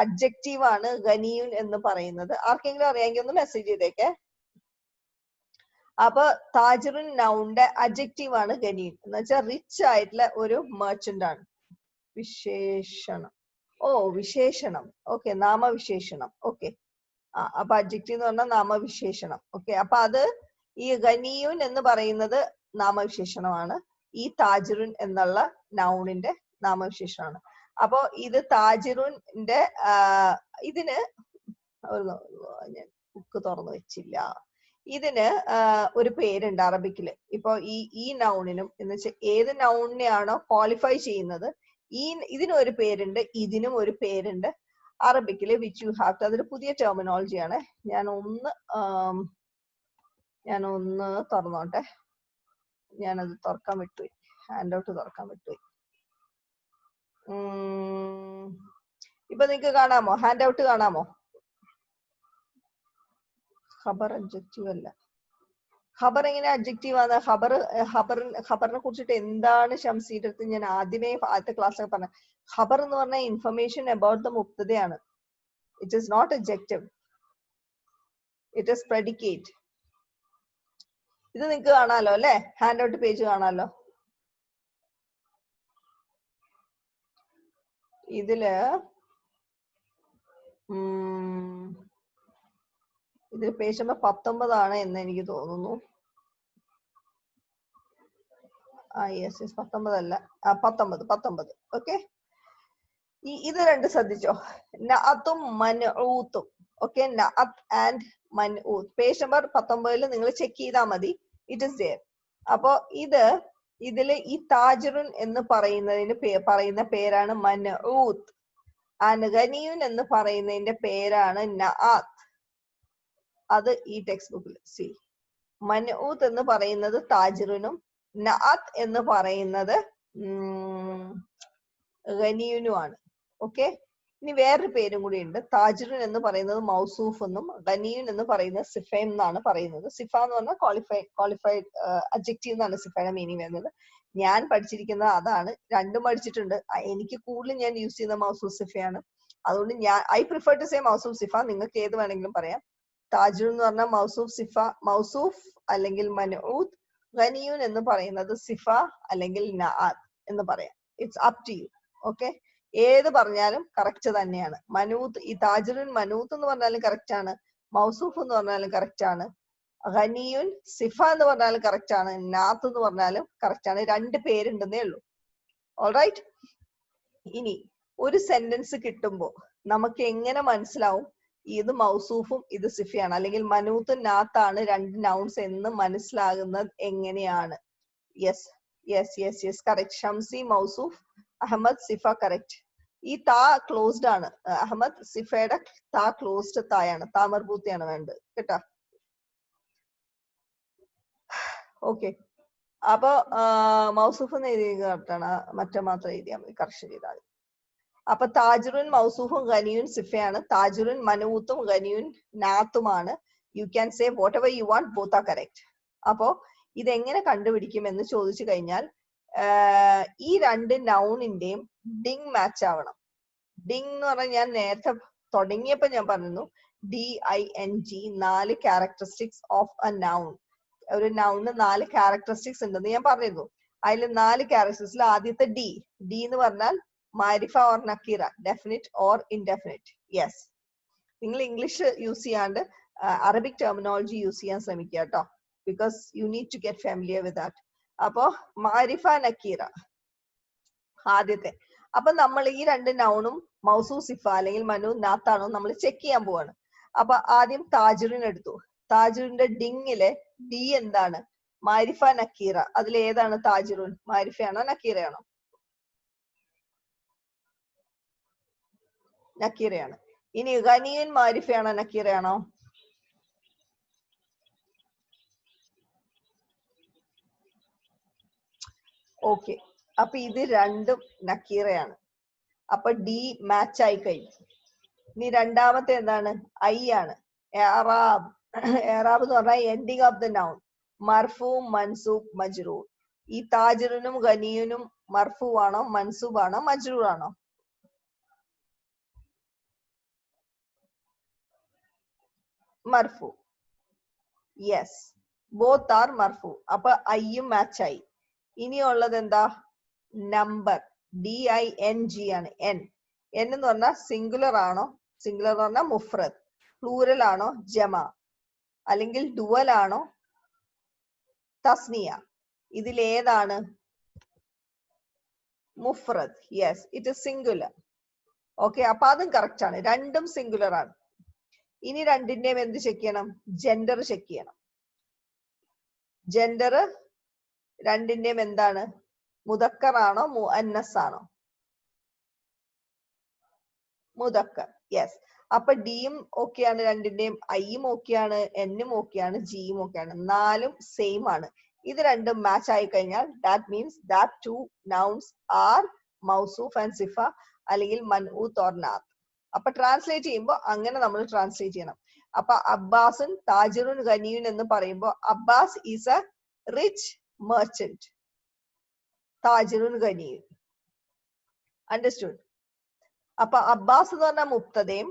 അഡ്ജക്റ്റീവ് ആണ് ഗനിയുൻ എന്ന് പറയുന്നത്. ആർക്കെങ്കിലും അറിയാമെങ്കിൽ ഒന്ന് മെസ്സേജ് ചെയ്തേക്കെ. അപ്പൊ താജിറുൻ നൗണിന്റെ അഡ്ജക്റ്റീവ് ആണ് ഗനിയുൻ എന്ന് വെച്ചാൽ റിച്ച് ആയിട്ടുള്ള ഒരു മെർച്ചന്റ് ആണ്. വിശേഷണം. ഓ വിശേഷണം. ഓക്കെ, നാമവിശേഷണം. ഓക്കെ, അപ്പൊ അഡ്ജക്റ്റീവ് എന്ന് പറഞ്ഞാൽ നാമവിശേഷണം. ഓക്കെ, അപ്പൊ അത് ഈ ഗനിയുൻ എന്ന് പറയുന്നത് നാമവിശേഷണമാണ്. ഈ താജിറുൻ എന്നുള്ള നൗണിന്റെ നാമവിശേഷണമാണ്. അപ്പോ ഇത് താജിറുന്റെ ഇതിന് ഞാൻ ബുക്ക് തുറന്നു വെച്ചില്ല. ഇതിന് ഒരു പേരുണ്ട് അറബിക്കില്. ഇപ്പൊ ഈ നൗണിനും എന്ന് വെച്ചാൽ ഏത് നൗണിനെയാണോ ക്വാളിഫൈ ചെയ്യുന്നത് ഇതിനും ഒരു പേരുണ്ട്, ഇതിനും ഒരു പേരുണ്ട് അറബിക്കില്, വിച്ച് യു ഹാവ് ടു. അതൊരു പുതിയ ടെർമിനോളജിയാണ്. ഞാനൊന്ന് തുറന്നോട്ടെ. ഞാനത് തുറക്കാൻ വിട്ടുപോയി, ഹാൻഡ് ഔട്ട് തുറക്കാൻ വിട്ടുപോയി. ഇപ്പൊ നിങ്ങക്ക് കാണാമോ? Hand out കാണാമോ? ഖബർ അഡ്ജക്റ്റീവ് അല്ല. ഖബർ എങ്ങനെ അഡ്ജക്റ്റീവ് ആണ്? ഖബറിനെ കുറിച്ചിട്ട് എന്താണ് ഷംസീന്റെ അടുത്ത് ഞാൻ ആദ്യത്തെ ക്ലാസ്സിലൊക്കെ പറഞ്ഞ? ഖബർ എന്ന് പറഞ്ഞാൽ ഇൻഫർമേഷൻ അബൌട്ട് ദ മുബ്തദയാണ്. It is not adjective, it is predicate. ഇത് നിങ്ങക്ക് കാണാലോ അല്ലെ? ഹാൻഡ് ഔട്ട് പേജ് കാണാലോ. ഇതില് പേജ് നമ്പർ 19 എന്ന് എനിക്ക് തോന്നുന്നു. യെസ് 19 അല്ല, 19. ഓക്കെ, ഇത് രണ്ട് ശ്രദ്ധിച്ചോ. നഅത്തും മൻഊത്തും. ഓക്കെ, നഅത്ത് ആൻഡ് മൻഊത്ത്. പേജ് നമ്പർ 19 നിങ്ങൾ ചെക്ക് ചെയ്താൽ മതി. It is there. അപ്പോ ഇതില് ഈ താജിറുൻ എന്ന് പറയുന്നതിന് പറയുന്ന പേരാണ് മൻഊത്ത്. ആൻഡ് ഗനിയുൻ എന്ന് പറയുന്നതിന്റെ പേരാണ് നഅത്ത്. അത് ഈ ടെക്സ്റ്റ് ബുക്കിൽ സി. മൻഊത്ത് എന്ന് പറയുന്നത് താജിറുനും നഅത്ത് എന്ന് പറയുന്നത് ഗനിയുനുമാണ്. ഓക്കെ, ഇനി വേറൊരു പേരും കൂടി ഉണ്ട്. താജിറുൻ എന്ന് പറയുന്നത് മൗസൂഫ് എന്നും ഗനിയുൻ എന്ന് പറയുന്നത് സിഫ എന്നാണ് പറയുന്നത്. സിഫ എന്ന് പറഞ്ഞാൽ ക്വാളിഫൈഡ് അഡ്ജക്റ്റീവ് എന്നാണ് സിഫയുടെ മീനിങ് വരുന്നത്. ഞാൻ പഠിച്ചിരിക്കുന്നത് അതാണ്. രണ്ടും പഠിച്ചിട്ടുണ്ട്. എനിക്ക് കൂടുതലും ഞാൻ യൂസ് ചെയ്യുന്ന മൗസൂഫ് സിഫയാണ്. അതുകൊണ്ട് ഐ പ്രിഫർ ടു സേ മൗസൂഫ് സിഫ. നിങ്ങൾക്ക് ഏത് വേണമെങ്കിലും പറയാം. താജിറുൻ എന്ന് പറഞ്ഞാൽ മൗസൂഫ് സിഫ, മൗസൂഫ് അല്ലെങ്കിൽ മൻഊത്ത്. ഗനിയുൻ എന്ന് പറയുന്നത് സിഫ അല്ലെങ്കിൽ നഅത്ത് എന്ന് പറയാം. It's up to you. Okay, ഏത് പറഞ്ഞാലും കറക്റ്റ് തന്നെയാണ്. മനൂത്ത്, ഈ താജിറുൻ മനൂത്ത് എന്ന് പറഞ്ഞാലും കറക്റ്റ് ആണ്, മൗസൂഫ് എന്ന് പറഞ്ഞാലും കറക്റ്റ് ആണ്, ഗനിയുൻ സിഫ എന്ന് പറഞ്ഞാലും കറക്റ്റ് ആണ്, നാത്ത് എന്ന് പറഞ്ഞാലും കറക്റ്റ് ആണ്. രണ്ട് പേരുണ്ടെന്നേ ഉള്ളൂ. ഓൾറൈറ്റ്. ഇനി ഒരു സെന്റൻസ് കിട്ടുമ്പോ നമുക്ക് എങ്ങനെ മനസ്സിലാവും ഇത് മൗസൂഫും ഇത് സിഫയാണ്, അല്ലെങ്കിൽ മനൂത്തും നാത്താണ് രണ്ട് നൗൺസ് എന്ന് മനസ്സിലാകുന്നത് എങ്ങനെയാണ്? Yes yes yes yes correct. ഷംസി മൗസൂഫ്, അഹമ്മദ് സിഫ കറക്റ്റ്. ഈ താ ക്ലോസ്ഡ് ആണ്. അഹമ്മദ് സിഫയുടെ താ ക്ലോസ്ഡ് തായാണ്, താ മർബൂത്തിയാണ് വേണ്ടത് കേട്ടാ. ഓക്കെ, അപ്പൊ മൗസൂഫ് എന്ന് എഴുതി കറക്റ്റാണ്, മറ്റേ മാത്രം എഴുതിയാൽ മതി, കറക്ഷൻ ചെയ്താൽ മതി. അപ്പൊ താജിറുൻ മൗസൂഫും ഗനിയുൻ സിഫയാണ്, താജിറുൻ മനൂത്തും ഗനിയുൻ നാത്തുമാണ്. You can say whatever you want, both are correct. അപ്പോ ഇതെങ്ങനെ കണ്ടുപിടിക്കും എന്ന് ചോദിച്ചു കഴിഞ്ഞാൽ ഈ രണ്ട് നൗണിന്റെയും ഡിങ് മാച്ച് ആവണം. ഡിങ് എന്ന് പറഞ്ഞാൽ ഞാൻ നേരത്തെ തുടങ്ങിയപ്പോ ഞാൻ പറഞ്ഞു DING, 4 characteristics of a noun. ഒരു നൗണിന് 4 ക്യാരക്ടറിസ്റ്റിക്സ് ഉണ്ടെന്ന് ഞാൻ പറഞ്ഞിരുന്നു. അതിൽ 4 ക്യാരക്ടറിസ്റ്റിക്സിൽ ആദ്യത്തെ ഡി എന്ന് പറഞ്ഞാൽ മാരിഫ ഓർ നക്കീറ, ഡെഫിനിറ്റ് ഓർ ഇൻഡെഫിനിറ്റ്. യെസ്, നിങ്ങൾ ഇംഗ്ലീഷ് യൂസ് ചെയ്യാണ്ട് അറബിക് ടെർമിനോളജി യൂസ് ചെയ്യാൻ ശ്രമിക്കുക കേട്ടോ, because you need to get familiar with that. അപ്പോ മാരിഫ നക്കീറ ആദ്യത്തെ. അപ്പൊ നമ്മൾ ഈ രണ്ട് നൗണും മൗസൂ സിഫ അല്ലെങ്കിൽ മനു നാത്താണോ നമ്മൾ ചെക്ക് ചെയ്യാൻ പോവാണ്. അപ്പൊ ആദ്യം താജിറിൻ എടുത്തു. താജിറിന്റെ ഡിങ്ങിലെ ഡി എന്താണ്? മാരിഫ നക്കീറ, അതിൽ ഏതാണ് താജിറുൻ? മാരിഫയാണോ നക്കീറയാണോ? നക്കീറയാണ്. ഇനി ഗനിയുൻ മാരിഫയാണോ നക്കീറയാണോ? ഓക്കെ, അപ്പൊ ഇത് രണ്ടും നക്കീറയാണ്. അപ്പൊ ഡി മാച്ച് ആയി കഴിഞ്ഞു. ഇനി രണ്ടാമത്തെ എന്താണ്? ഐ ആണ്. എറാബ്. എറാബ് എന്ന് പറഞ്ഞാൽ എൻഡിങ് ഓഫ് ദ നൗൺ. മർഫു, മൻസൂബ്, മജ്റൂർ. ഈ താജിറിനും ഗനിയുനും മർഫു ആണോ, മൻസൂബ് ആണോ, മജ്റൂർ ആണോ? മർഫു. യെസ്, ബോത്ത് ആർ മർഫു. അപ്പൊ ഐയും മാച്ച് ആയി. ഇനിയുള്ളത് എന്താ? നമ്പർ. DING ആണ്. എൻ. എൻ എന്ന് പറഞ്ഞാൽ സിംഗുലർ ആണോ? സിംഗുലർ എന്ന് പറഞ്ഞാൽ മുഫ്രദ്. പ്ലൂറൽ ആണോ? ജമ. അല്ലെങ്കിൽ ഡുവൽ ആണോ? തസ്നിയ. ഇതിലേതാണ്? മുഫ്രദ്. Yes, it is singular. Okay, അപ്പൊ അതും കറക്റ്റ് ആണ്. രണ്ടും സിംഗുലർ ആണ്. ഇനി രണ്ടിന്റെയും എന്ത് ചെക്ക് ചെയ്യണം? ജെൻഡർ ചെക്ക് ചെയ്യണം. ജെൻഡർ രണ്ടിന്റെയും എന്താണ്? മുദക്കർ ആണോ, മുഅന്നസ് ആണോ? മുദക്കർ. യെസ്. അപ്പൊ ഡിയും ഓക്കെയാണ്, രണ്ടിന്റെയും ഐയും ഓക്കെയാണ്, എന്നും ഓക്കെയാണ്, ജിയും ഓക്കെയാണ്. നാലും സെയിം ആണ്. ഇത് രണ്ടും മാച്ച് ആയി കഴിഞ്ഞാൽ that means that two nouns are മൗസൂഫ് ആൻഡ് സിഫ, അല്ലെങ്കിൽ മൻഊത്ത് ഓർ നാത്ത്. അപ്പൊ ട്രാൻസ്ലേറ്റ് ചെയ്യുമ്പോൾ അങ്ങനെ നമ്മൾ ട്രാൻസ്ലേറ്റ് ചെയ്യണം. അപ്പൊ അബ്ബാസുൻ താജിറുൻ ഗനിയുൻ എന്ന് പറയുമ്പോൾ Abbas is a rich merchant, താജിറുൻ ഗനിയുൻ. അണ്ടർസ്റ്റുഡ്? അപ്പൊ അബ്ബാസ് എന്ന് പറഞ്ഞ മുബ്തദയും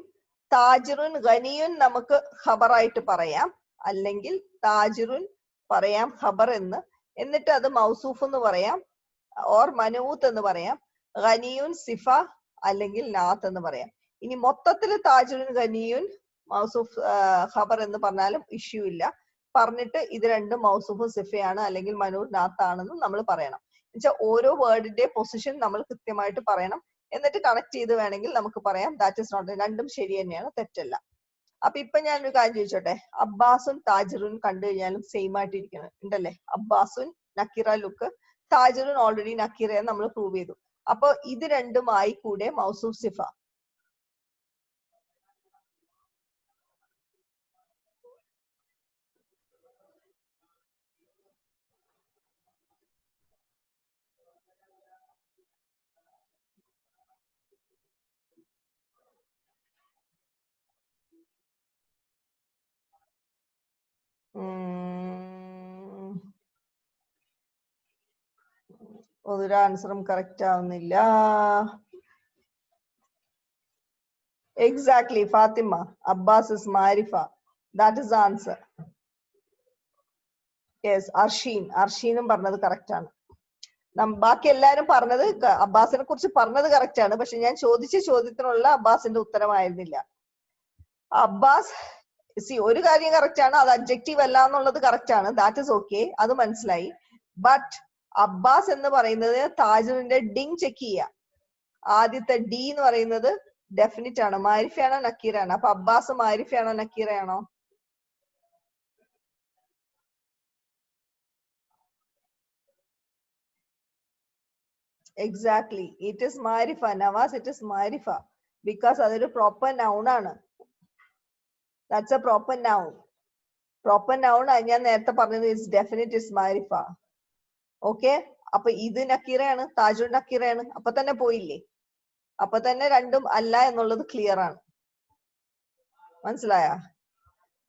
താജിറുൻ ഗനിയുൻ നമുക്ക് ഖബറായിട്ട് പറയാം, അല്ലെങ്കിൽ താജിറുൻ പറയാം ഖബർ എന്ന്, എന്നിട്ട് അത് മൗസൂഫ് എന്ന് പറയാം, ഓർ മനൂത്ത് എന്ന് പറയാം, ഗനിയുൻ സിഫ അല്ലെങ്കിൽ നാത്ത് എന്ന് പറയാം. ഇനി മൊത്തത്തിൽ താജിറുൻ ഗനിയുൻ മൗസൂഫ് ഖബർ എന്ന് പറഞ്ഞാലും ഇഷ്യൂ ഇല്ല. പറഞ്ഞിട്ട് ഇത് രണ്ടും മൗസൂഫും സിഫയാണ് അല്ലെങ്കിൽ മനൂത്ത് നാത്താണെന്ന് നമ്മൾ പറയണം. എന്നുവെച്ചാൽ ഓരോ വേർഡിന്റെ പൊസിഷൻ നമ്മൾ കൃത്യമായിട്ട് പറയണം. എന്നിട്ട് കണക്ട് ചെയ്ത് വേണമെങ്കിൽ നമുക്ക് പറയാം ദാറ്റ് ഇസ് നോട്ട്, രണ്ടും ശരി തന്നെയാണ്, തെറ്റല്ല. അപ്പൊ ഇപ്പൊ ഞാനൊരു കാര്യം ചോദിച്ചോട്ടെ, അബ്ബാസും താജിറുൻ കണ്ടു കഴിഞ്ഞാലും സെയിം ആയിട്ട് ഇരിക്കണം ഉണ്ടല്ലേ? അബ്ബാസുൻ നക്കിറ ലുക്ക്, താജിറുൻ ഓൾറെഡി നക്കിറയെന്ന് നമ്മൾ പ്രൂവ് ചെയ്തു. അപ്പൊ ഇത് രണ്ടുമായി കൂടെ മൗസൂഫ് സിഫ. ഒരു ആൻസറും കറക്റ്റ് ആവുന്നില്ല. എക്സാക്ട്ലി ഫാത്തിമ, അബ്ബാസ് ഇസ് മാരിഫ. That is the answer. Yes, അർഷീനും പറഞ്ഞത് കറക്റ്റ് ആണ്. ബാക്കി എല്ലാരും പറഞ്ഞത് അബ്ബാസിനെ കുറിച്ച് പറഞ്ഞത് കറക്റ്റ് ആണ്, പക്ഷെ ഞാൻ ചോദിച്ച ചോദ്യത്തിനുള്ള അബ്ബാസിന്റെ ഉത്തരമായിരുന്നില്ല. അബ്ബാസ് ഒരു കാര്യം കറക്റ്റ് ആണ്, അത് അഡ്ജക്റ്റീവ് അല്ല എന്നുള്ളത് കറക്റ്റ് ആണ്, ദാറ്റ് ഇസ് ഓക്കെ, അത് മനസ്സിലായി. ബട്ട് അബ്ബാസ് എന്ന് പറയുന്നത് താജിറിന്റെ ഡിങ് ചെക്ക് ചെയ്യാം. ആദ്യത്തെ ഡി എന്ന് പറയുന്നത് ഡെഫിനിറ്റ് ആണ്. മാരിഫയാണോ നക്കീറയാണോ? അപ്പൊ അബ്ബാസ് മാരിഫയാണോ നക്കീറയാണോ? എക്സാക്ട്ലി, ഇറ്റ് ഇസ് മാരിഫ. നവാസ്, ഇറ്റ് ഇസ് മാരിഫ ബിക്കോസ് അതൊരു പ്രോപ്പർ നൗൺ ആണ്. That's a proper noun. Proper noun ഞാൻ നേരത്തെ പറഞ്ഞത് ഇസ് ഡെഫിനിറ്റ് ഇസ് മാരിഫ. ഓക്കെ, അപ്പൊ ഇത് നക്കീറയാണ്, താജുൽ നക്കീറയാണ്. അപ്പൊ തന്നെ പോയില്ലേ? അപ്പൊ തന്നെ രണ്ടും അല്ല എന്നുള്ളത് ക്ലിയർ ആണ്. മനസ്സിലായ?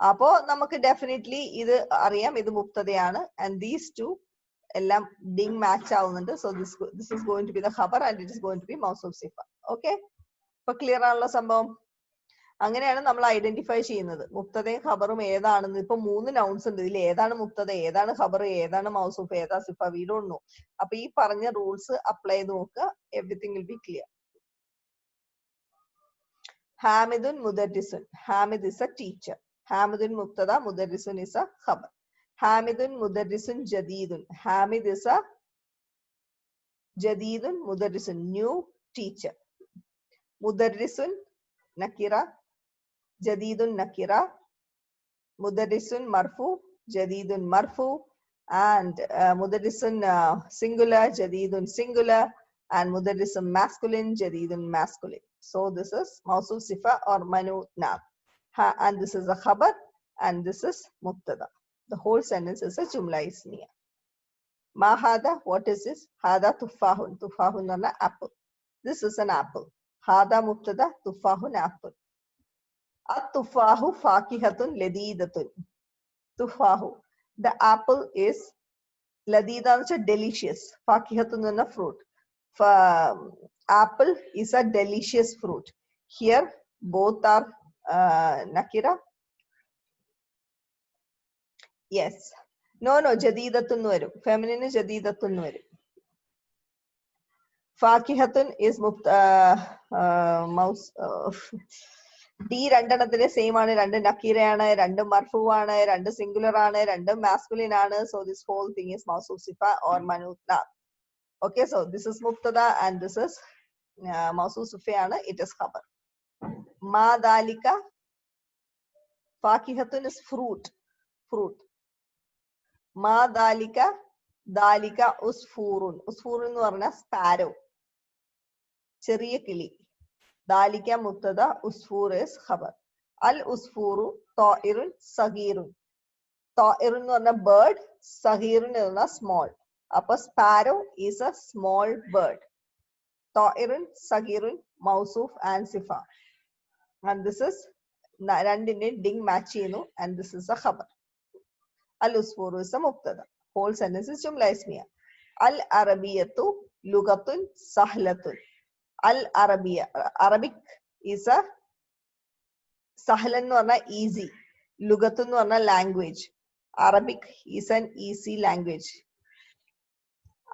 അപ്പോ നമുക്ക് ഡെഫിനറ്റ്ലി ഇത് അറിയാം, ഇത് മുബ്തദയാണ്. ആൻഡ് ദീസ് ടു എല്ലാം ഡിങ് മാച്ച് ആവുന്നുണ്ട്. So this is going to be the ഖബർ and it is going to be മൗസൂഫ് സിഫ. ഓക്കെ, ഇപ്പൊ ക്ലിയർ ആണല്ലോ സംഭവം? അങ്ങനെയാണ് നമ്മൾ ഐഡന്റിഫൈ ചെയ്യുന്നത് മുബ്തദയും ഖബറും ഏതാണെന്ന്. ഇപ്പൊ 3 നൗൺസ് ഉണ്ട്, ഇതിൽ ഏതാണ് മുബ്തദ, ഏതാണ് ഖബർ, ഏതാണ് മൗസൂഫ്, ഏതാ സിഫ, വി ഡോണ്ട് നോ. അപ്പൊ ഈ പറഞ്ഞ റൂൾസ് അപ്ലൈ ചെയ്ത് നോക്കുക, എവറിത്തിങ് വിൽ ബി ക്ലിയർ. ഹാമിദുൻ മുദർരിസുൻ. Hamid is a teacher. ഹാമിദുൻ മുബ്തദ, മുദർരിസുൻ ഇസ് എ ഖബർ. ഹാമിദുൻ മുദർരിസുൻ ജദീദുൻ. ഹാമിദ് ഇസ് എ ജദീദുൻ മുദർരിസുൻ ന്യൂ ടീച്ചർ. മുദർരിസുൻ നക്കിറ, ജദീദുൻ നക്കിറ, മുദർരിസുൻ മർഫു, ജദീദുൻ മർഫു, and mudarrisun singular, jadidun singular, and mudarrisun masculine, jadidun masculine. So this is mawsuf sifa or man'ut naat. And this is a khabar and this is mubtada. The whole sentence is a jumla ismiya. Ma hada, what is this? Hada tuffahun. Tuffahun is an apple. This is an apple. Hada mubtada, tuffahun apple. At-tuffahu fakihatun ladidatun. Tuffahu. The apple is ladida, delicious. Fakihatun is a fruit. Apple is a delicious fruit. Here both are nakira. Yes. No, jadidatun varum. Feminine jadidatun varum. Fakihatun is mouse. D രണ്ടെണ്ണത്തിന് same ആണ്. രണ്ട് നക്കീറയാണ്, രണ്ട് മർഫൂവാണ്, രണ്ട് singular ആണ്, രണ്ട് masculine ആണ്. So this whole thing is മൗസൂഫ് സിഫ or man'ut naat. Okay, so this is mubtada and this is മൗസൂഫ് സിഫയാണ്. It is khabar. Ma dalika, fakihatun is fruit. Ma dalika, dalika usfurun. Usfurun എന്ന് പറഞ്ഞാൽ sparrow, ചെറിയ കിളി. Dalika mubtada, usfur is khabar. Al usfuru ta'irun sagirun. Ta'irun is a bird, sagirun is a small. Appa sparrow is a small bird. Ta'irun, sagirun, mausuf and sifa. And this is randine ding match and this is a khabar. Al usfuru is a mubtada. Whole sentence is jumla ismiya. Al arabiyatu lugatun sahlatun. Al-Arabiya. Arabic is a sahlan or easy. Lugatun or language. Arabic is an easy language.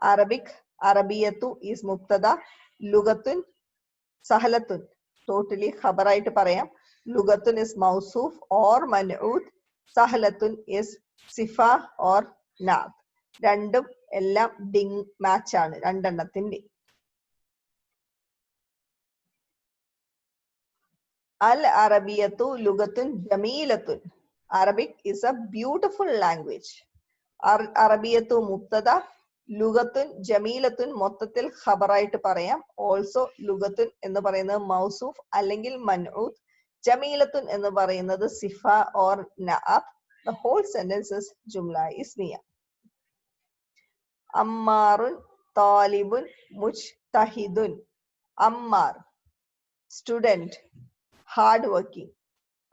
Arabic, Arabiyatu is mubtada. Lugatun, sahlatun. Totally khabarayit parayam. Lugatun is mausuf or man'ut. Sahlatun is sifa or naat. Random ellam ding match aanu. Randannathinte. Al-Arabiyatu lugatun jamilatun. Arabic is a beautiful language. Arabiyatu mubtada. Lugatun jamilatun mottathil khabarayittu parayam. Also lugatun ennu parayunnathu mausuf allengil man'ut. Jamilatun ennu parayunnathu sifa or na'at. The whole sentence is jumla ismiya. Ammarun talibun mujtahidun. Ammar, student, hardworking.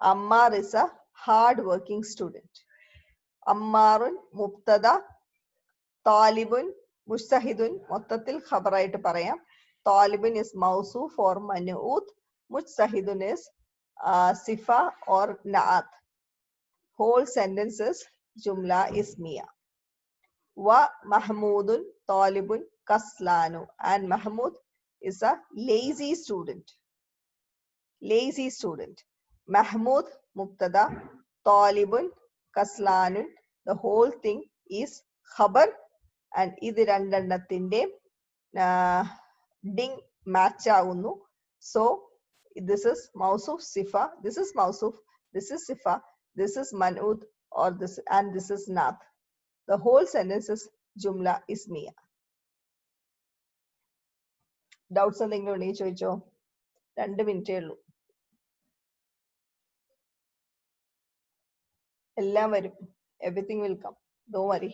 Ammar is a hardworking student. Ammarun mubtada. Talibun mujtahidun mottathil khabarayittu parayam. Talibun is mausuf or man'ut. Mujtahidun is sifa or na'at. Whole sentence is jumla ismiya. Wa mahmudun talibun kaslanu. And Mahmud is a lazy student. Lazy student. Mahmud mubtada. Talibun kaslanun. The whole thing is khabar and idu randannathinte ding match avunu. So this is mausuf sifa, this is mausuf, this is sifa, this is man'ut or this, and this is naat. The whole sentence is jumla ismiya. Doubts എന്തെങ്കിലും ഉണ്ടെങ്കിൽ ചോദിച്ചോ. 2 മിനിറ്റേ ഉള്ളൂ. എല്ലാം വരും. Everything will come. Don't worry.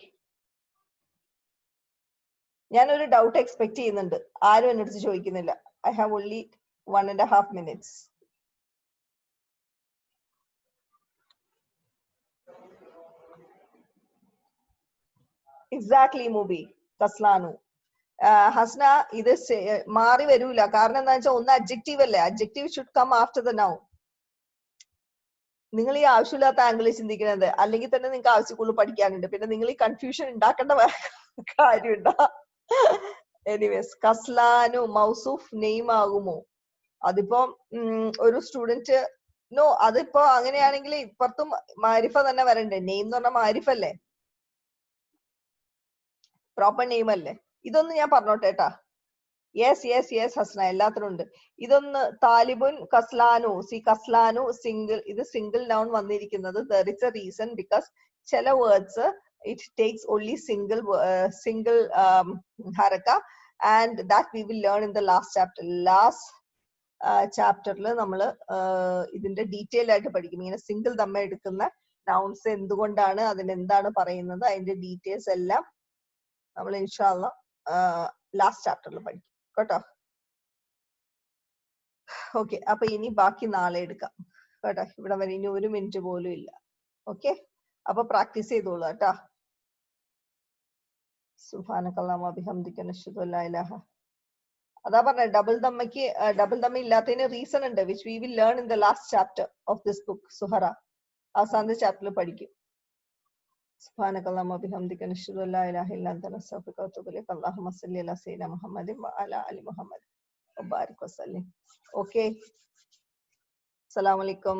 ഞാനൊരു doubt expect ചെയ്യുന്നുണ്ട്. ആരും എൻ്റെ അടുത്ത് ചോദിക്കുന്നില്ല. I have only 1.5 minutes. Exactly, Mubi. Kaslanu. Hasna, ഇത് മാറി വരൂല. കാരണം എന്താ വെച്ചാൽ ഒന്ന് അഡ്ജക്റ്റീവ് അല്ലേ. Adjective should come after the noun. നിങ്ങൾ ഈ ആവശ്യമില്ലാത്ത ആംഗിളിൽ ചിന്തിക്കുന്നത്, അല്ലെങ്കിൽ തന്നെ നിങ്ങൾക്ക് ആവശ്യക്കുള്ളൂ പഠിക്കാനുണ്ട്. പിന്നെ നിങ്ങൾ ഈ കൺഫ്യൂഷൻ ഉണ്ടാക്കേണ്ട കാര്യമുണ്ടാ. എനിവേസ്, കസ്ലാനു മൗസൂഫ് നെയിം ആകുമോ? അതിപ്പോ ഒരു സ്റ്റുഡന്റ് നോ, അതിപ്പോ അങ്ങനെയാണെങ്കിൽ ഇപ്പുറത്തും മാരിഫ തന്നെ വരണ്ടേ. നെയിം എന്ന് പറഞ്ഞാൽ മാരിഫല്ലേ, പ്രോപ്പർ നെയിം അല്ലേ. ഇതൊന്ന് ഞാൻ പറഞ്ഞോട്ടെ കേട്ടാ. യെസ് യെസ് യെസ് ഹസ്ന, എല്ലാത്തിനും ഉണ്ട്. ഇതൊന്ന് താലിബുൻ കസ്ലാനു. സി കസ്ലാനു സിംഗിൾ, ഇത് സിംഗിൾ നൗൺ വന്നിരിക്കുന്നത് there is A reason. Because ചില words It takes only single haraka, and that we will learn in the last chapter. Last ചാപ്റ്ററിൽ നമ്മൾ ഇതിന്റെ ഡീറ്റെയിൽ ആയിട്ട് പഠിക്കും. ഇങ്ങനെ സിംഗിൾ തമ്മ എടുക്കുന്ന നൗൺസ് എന്തുകൊണ്ടാണ്, അതിനെന്താണ് പറയുന്നത്, അതിന്റെ ഡീറ്റെയിൽസ് എല്ലാം നമ്മൾ ഇൻഷാല്ല ലാസ്റ്റ് ചാപ്റ്ററിൽ പഠിക്കും കേട്ടോ. ഓക്കെ, അപ്പൊ ഇനി ബാക്കി നാളെ എടുക്കാം കേട്ടോ. ഇവിടെ വരെ ഇനി 1 മിനിറ്റ് പോലും ഇല്ല. ഓക്കെ, അപ്പൊ പ്രാക്ടീസ് ചെയ്തോളൂ കേട്ടോ. സുബ്ഹാനകല്ലാഹുമ്മ ബിഹംദിക നശ്ഹദു അല്ലാ ഇലാഹ. അതാ പറഞ്ഞ ഡബിൾ ദമ്മ ഇല്ലാത്തതിന് റീസൺ ഉണ്ട്, which we will learn in the last chapter of this book Suhara. അവസാനത്തെ ചാപ്റ്ററിൽ പഠിക്കും. സുബ്ഹാനകല്ലാഹുമ്മ ബിഹംദിക നശ്ഹദു അല്ലാ ഇലാഹ ഇല്ലാ അൻത നസ്തഗ്ഫിറുക വ നതൂബു ഇലൈക. അല്ലാഹുമ്മ സ്വല്ലി അലാ സയ്യിദിനാ മുഹമ്മദിൻ വ അലാ ആലി മുഹമ്മദ് വബാരിക് വസല്ലിം. ഓക്കെ, അസ്സലാമു അലൈക്കും.